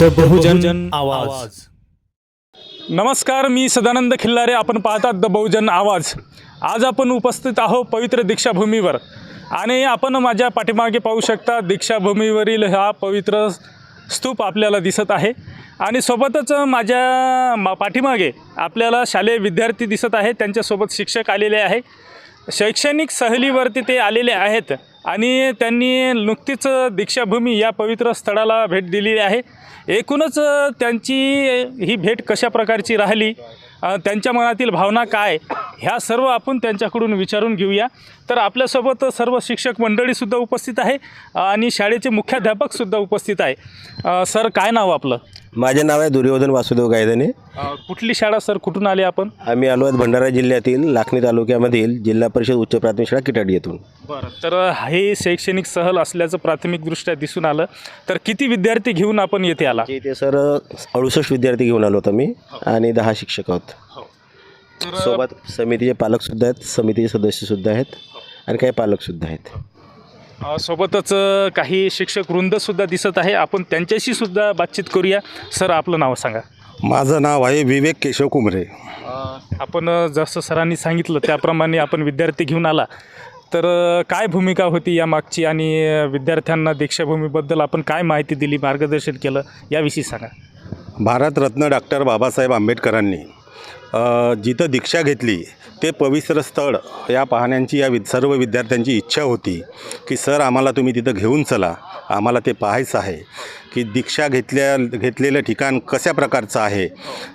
The बहुजन आवाज. नमस्कार, मी सदानंद खिल्लारे. आपण पाहतात द बहुजन आवाज. आज आपण उपस्थित आहोत पवित्र दीक्षाभूमीवर आणि आपण माझ्या पाठीमागे पाहू शकता. दीक्षाभूमीवरील हा पवित्र स्तूप आपल्याला दिसत आहे आणि सोबतच माझ्या पाठीमागे आपल्याला शालेय विद्यार्थी दिसत आहे. त्यांच्यासोबत शिक्षक आलेले आहे. शैक्षणिक सहलीवरती ते आलेले आहेत आणि त्यांनी नुकतीच दीक्षाभूमी या पवित्र स्थळाला भेट दिलेली आहे. एकूणच त्यांची ही भेट कशा प्रकारची राहिली, त्यांच्या मनातील भावना काय, ह्या सर्व आपण त्यांच्याकडून विचारून घेऊया. तर आपल्यासोबत सर्व शिक्षक मंडळीसुद्धा उपस्थित आहे आणि शाळेचे मुख्याध्यापकसुद्धा उपस्थित आहे. सर, काय नाव आपलं? माझे नाव आहे दुर्योधन वासुदेव गायधने. कुठली शाळा सर, कुठून आले आपण? आम्ही आलो आहेत भंडारा जिल्ह्यातील लाखनी तालुक्यामधील जिल्हा परिषद उच्च प्राथमिक शाळा किटाडी येथून. बरं, तर हे शैक्षणिक सहल असल्याचं प्राथमिकदृष्ट्या दिसून आलं. तर किती विद्यार्थी घेऊन आपण येथे आला? इथे सर 68 विद्यार्थी घेऊन आलो होतो मी आणि 10 शिक्षक आहोत. सोबत समितीचे पालकसुद्धा आहेत, समितीचे सदस्यसुद्धा आहेत आणि काही पालकसुद्धा आहेत. सोबतच काही शिक्षक वृंदसुद्धा दिसत आहे. आपण त्यांच्याशी सुद्धा बातचीत करूया. सर, आपलं नाव सांगा. माझं नाव आहे विवेक केशव कुमरे. आपण जसं सरांनी सांगितलं त्याप्रमाणे आपण विद्यार्थी घेऊन आला. तर काय भूमिका होती या मागची आणि विद्यार्थ्यांना दीक्षाभूमीबद्दल आपण काय माहिती दिली, मार्गदर्शन केलं, याविषयी सांगा. भारतरत्न डॉक्टर बाबासाहेब आंबेडकरांनी जिथं दीक्षा घेतली ते पवित्र स्थळ या पाहण्याची सर्व विद्यार्थ्यांची इच्छा होती की सर आम्हाला तुम्ही तिथं घेऊन चला, आम्हाला ते पाहायचं आहे की दीक्षा घेतलेलं ठिकाण कशा प्रकारचं आहे.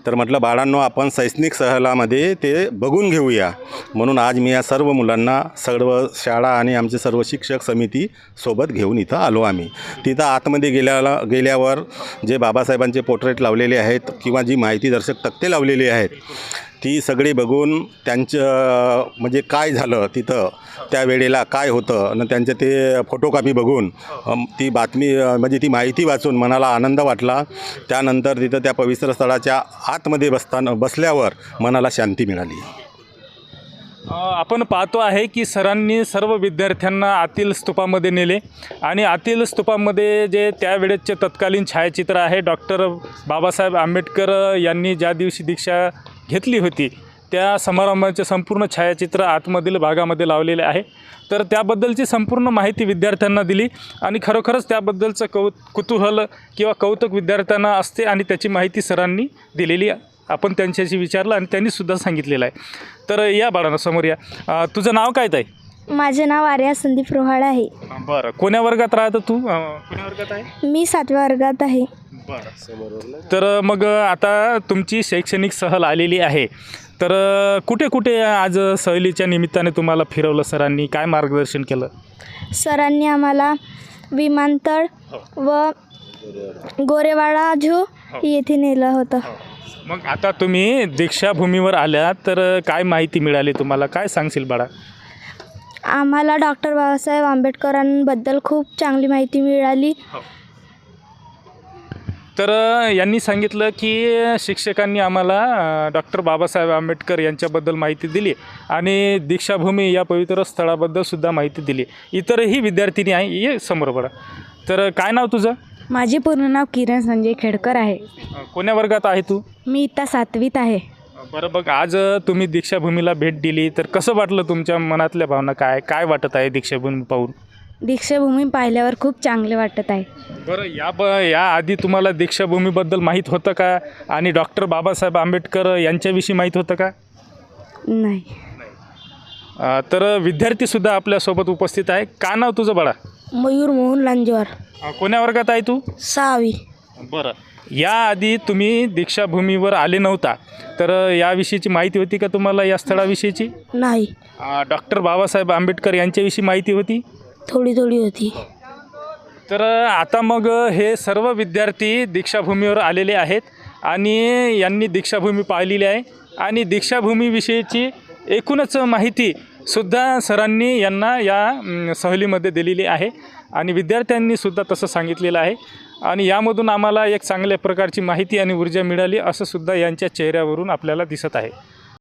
तर म्हटलं बाळांनो, आपण शैक्षणिक सहलामध्ये ते बघून घेऊया. म्हणून आज मी या सर्व मुलांना, सर्व शाळा आणि आमचे सर्व शिक्षक समिती सोबत घेऊन इथं आलो. आम्ही तिथं आतमध्ये गेल्यावर जे बाबासाहेबांचे पोर्ट्रेट लावलेले आहेत किंवा जी माहितीदर्शक तक्ते लावलेली आहेत ती सगळी बघून त्यांचं म्हणजे काय झालं तिथं त्या वेळेला काय होतं आणि त्यांचे ते फोटोकॉपी बघून ती बातमी म्हणजे ती माहिती वाचून मनाला आनंद वाटला. त्यानंतर तिथं त्या पवित्र स्थळाच्या आतमध्ये बसल्यावर मनाला शांती मिळाली. आपण पाहतो आहे की सरांनी सर्व विद्यार्थ्यांना आतील स्तूपामध्ये नेले आणि आतील स्तूपामध्ये जे त्यावेळेचे तत्कालीन छायाचित्र आहे. डॉक्टर बाबासाहेब आंबेडकर यांनी ज्या दिवशी दीक्षा घेतली होती त्या समारंभाचे संपूर्ण छायाचित्र आतमधील भागामध्ये लावलेले आहे. तर त्याबद्दलची संपूर्ण माहिती विद्यार्थ्यांना दिली आणि खरोखरच त्याबद्दलचं कुतूहल किंवा कौतुक विद्यार्थ्यांना असते आणि त्याची माहिती सरांनी दिलेली आपण त्यांच्याशी विचारलं आणि त्यांनीसुद्धा सांगितलेलं आहे. तर या बाळांना समोर या. तुझं नाव काय ताई? माझे नाव आर्या संदीप रोहाळ आहे. बरं, कोण्या वर्गात राहतं तू? कोण्या वर्गात आहे? मी 7व्या वर्गात आहे. बरं, तर मग आता तुमची शैक्षणिक सहल आलेली आहे. तर कुठे कुठे आज सहलीच्या निमित्ताने तुम्हाला फिरवलं सरांनी? काय मार्गदर्शन केलं? सरांनी आम्हाला विमानतळ व गोरेवाडा झू येथे नेलं होतं. मग आता तुम्ही दीक्षाभूमीवर आल्या तर काय माहिती मिळाली तुम्हाला? काय सांगशील बाळा? आम्हाला डॉक्टर बाबासाहेब आंबेडकरांबद्दल खूप चांगली माहिती मिळाली. तर यांनी सांगितलं की शिक्षकांनी आम्हाला डॉक्टर बाबासाहेब आंबेडकर यांच्याबद्दल माहिती दिली आणि दीक्षाभूमी या पवित्र स्थळाबद्दलसुद्धा माहिती दिली. इतरही विद्यार्थिनी आहे. ये समोर बघा. तर काय नाव तुझं? माझे पूर्ण नाव किरण संजय खेडकर आहे. कोण्या वर्गात आहे तू? मी इत्ता 7वीत आहे. बरं, बघ आज तुम्ही दीक्षाभूमीला भेट दिली तर कसं वाटलं? तुमच्या मनातल्या भावना काय वाटत आहे दीक्षाभूमी पाहून? दीक्षाभूमी पाहिल्यावर खूप चांगले वाटत आहे. बरं, या आधी तुम्हाला दीक्षाभूमीबद्दल माहीत होतं का आणि डॉक्टर बाबासाहेब आंबेडकर यांच्याविषयी माहीत होतं का? नाही. तर विद्यार्थीसुद्धा आपल्यासोबत उपस्थित आहे. का नाव तुझं बाळा? मयूर मोहन लांजवार. कोण्या वर्गात आहे तू? 6वी. बरं, याआधी तुम्ही दीक्षाभूमीवर आले नव्हता तर याविषयीची माहिती होती का तुम्हाला या स्थळाविषयीची? नाही. डॉक्टर बाबासाहेब आंबेडकर यांच्याविषयी माहिती होती? थोडी होती. तर आता मग हे सर्व विद्यार्थी दीक्षाभूमीवर आलेले आहेत आणि यांनी दीक्षाभूमी पाहिलेली आहे आणि दीक्षाभूमीविषयीची एकूणच माहितीसुद्धा सरांनी यांना या सहलीमध्ये दिलेली आहे आणि विद्यार्थ्यांनीसुद्धा तसं सांगितलेलं आहे आणि यामधून आम्हाला एक चांगल्या प्रकारची माहिती आणि ऊर्जा मिळाली असं सुद्धा यांच्या चेहऱ्यावरून आपल्याला दिसत आहे.